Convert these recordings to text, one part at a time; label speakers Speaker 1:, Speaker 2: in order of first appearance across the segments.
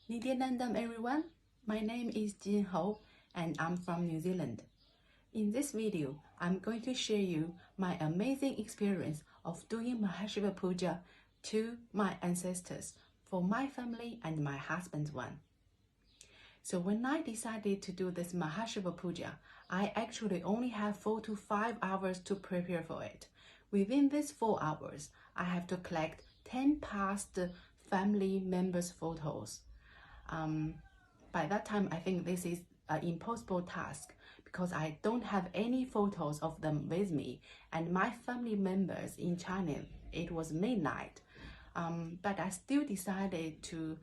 Speaker 1: Nidyanandam everyone, my name is Jin Ho and I'm from New Zealand. In this video, I'm going to share you my amazing experience of doing Maheshwara Puja to my ancestors for my family and my husband's one. So when I decided to do this Maheshwara Puja, I actually only have 4 to 5 hours to prepare for it. Within these 4 hours, I have to collect 10 past family members' photos. By that time, I think this is an impossible task because I don't have any photos of them with me, and my family members in China, it was midnight. But I still decided to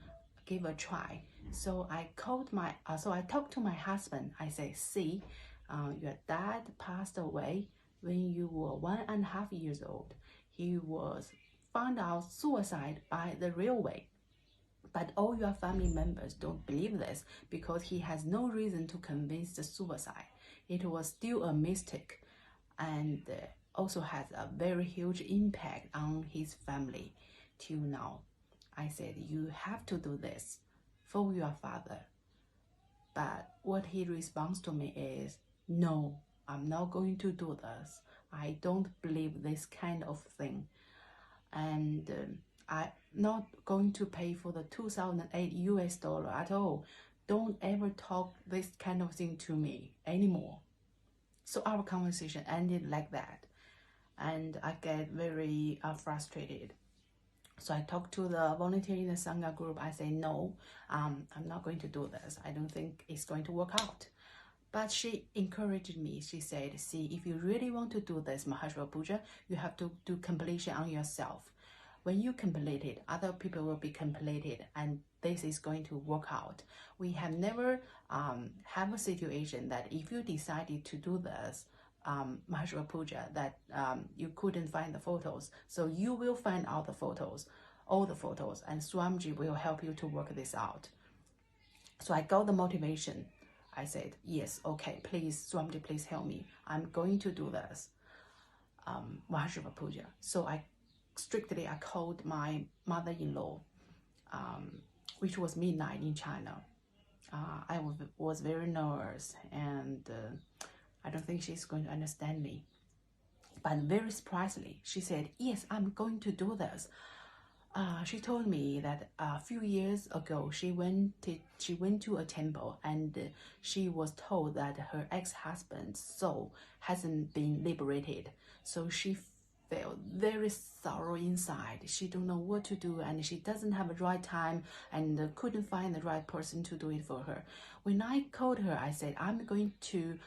Speaker 1: give a try. So I talked to my husband. I said, see, your dad passed away when you were 1.5 years old. He was found out suicide by the railway. But all your family members don't believe this because he has no reason to convince the suicide. It was still a mistake and also has a very huge impact on his family till now. I said, you have to do this for your father. But what he responds to me is, no, I'm not going to do this. I don't believe this kind of thing. And I'm not going to pay for the 2008 US dollar at all. Don't ever talk this kind of thing to me anymore. So our conversation ended like that. And I get very frustrated. So I talked to the volunteer in the Sangha group. I say, no, I'm not going to do this. I don't think it's going to work out. But she encouraged me. She said, see, if you really want to do this Maheshwara Puja, you have to do completion on yourself. When you complete it, other people will be completed, and this is going to work out. We have never have a situation that if you decided to do this Maheshwara Puja, that you couldn't find the photos. So you will find out the photos, all the photos, and Swamiji will help you to work this out. So I got the motivation. I said, yes, okay, please, Swamiji, please help me. I'm going to do this Maheshwara Puja. So I called my mother-in-law, which was midnight in China. I was very nervous, and I don't think she's going to understand me. But very surprisingly, she said, yes, I'm going to do this. She told me that a few years ago, she went to a temple, and she was told that her ex-husband's soul hasn't been liberated. So she felt very sorrow inside. She don't know what to do, and she doesn't have the right time and couldn't find the right person to do it for her. When I called her, I said, I'm going to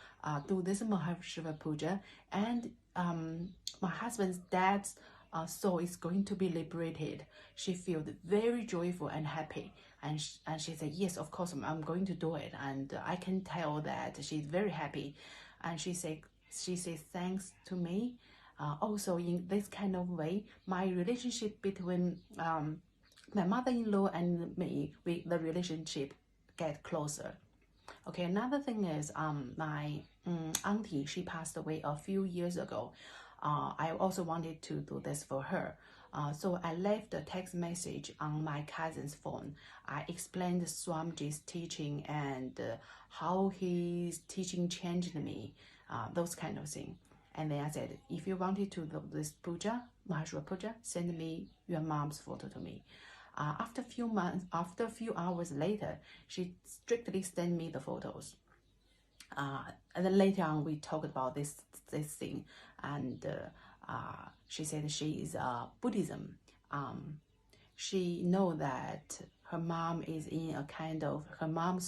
Speaker 1: do this Maheshwara Puja, and my husband's dad's soul is going to be liberated. She felt very joyful and happy, and she said, yes, of course, I'm going to do it. And I can tell that she's very happy, and she says thanks to me. Also, in this kind of way, my relationship between my mother-in-law and me, the relationship get closer. Okay, another thing is my auntie, she passed away a few years ago. I also wanted to do this for her. So I left a text message on my cousin's phone. I explained Swamiji's teaching and how his teaching changed me, those kind of things. And then I said, if you wanted to do this puja, Maheshwara Puja, send me your mom's photo to me. After a few hours later, she strictly sent me the photos. And then later on, we talked about this thing, and she said she is Buddhism. She know that her mom's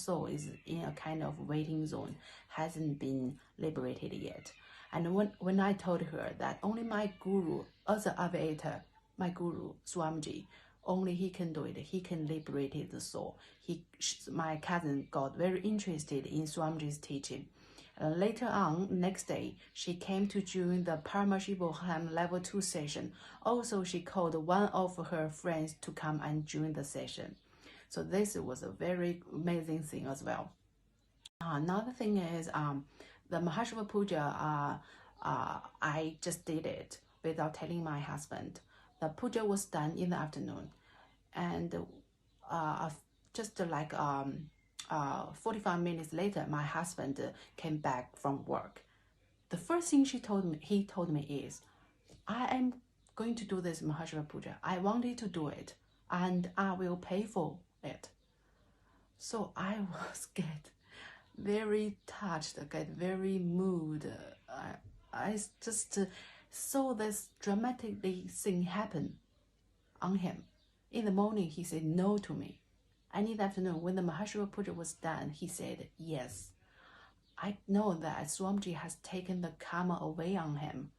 Speaker 1: soul is in a kind of waiting zone, hasn't been liberated yet. And when I told her that only my guru, as an aviator, my guru, Swamiji, only he can do it, he can liberate the soul. My cousin got very interested in Swamiji's teaching. Later on, next day, she came to join the Paramashivoham Level 2 session. Also, she called one of her friends to come and join the session. So this was a very amazing thing as well. Another thing is the Maheshwara Puja, I just did it without telling my husband. The puja was done in the afternoon, and just like 45 minutes later, my husband came back from work. The first thing he told me is, I am going to do this Maheshwara Puja. I wanted to do it, and I will pay for it. So I was get very touched, get very moved. I just saw this dramatically thing happen on him. In the morning, he said no to me. And in the afternoon, when the Maheshwara Puja was done, he said yes. I know that Swamiji has taken the karma away on him.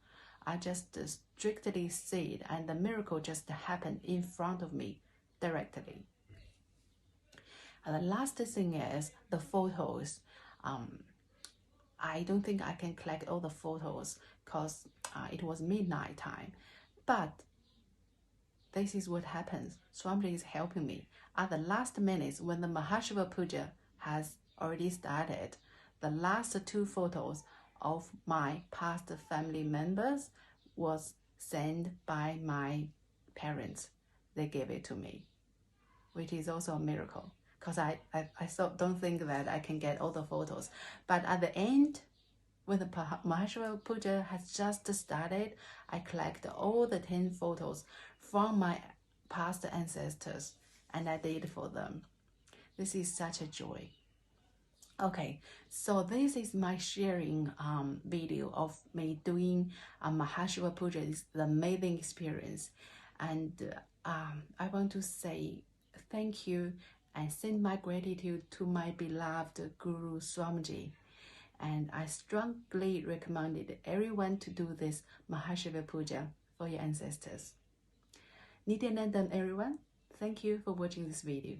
Speaker 1: I just strictly see it, and the miracle just happened in front of me directly. And the last thing is the photos. I don't think I can collect all the photos because it was midnight time. But this is what happens. Swamiji is helping me. At the last minutes, when the Maheshwara Puja has already started, the last 2 photos of my past family members was sent by my parents. They gave it to me, which is also a miracle, because I don't think that I can get all the photos. But at the end, when the Maheshwara Puja has just started, I collect all the 10 photos from my past ancestors, and I did for them. This is such a joy. Okay, so this is my sharing video of me doing Maheshwara Puja. It's the amazing experience, and I want to say thank you and send my gratitude to my beloved Guru Swamiji. And I strongly recommended everyone to do this Maheshwara Puja for your ancestors. Nityanandam, everyone. Thank you for watching this video.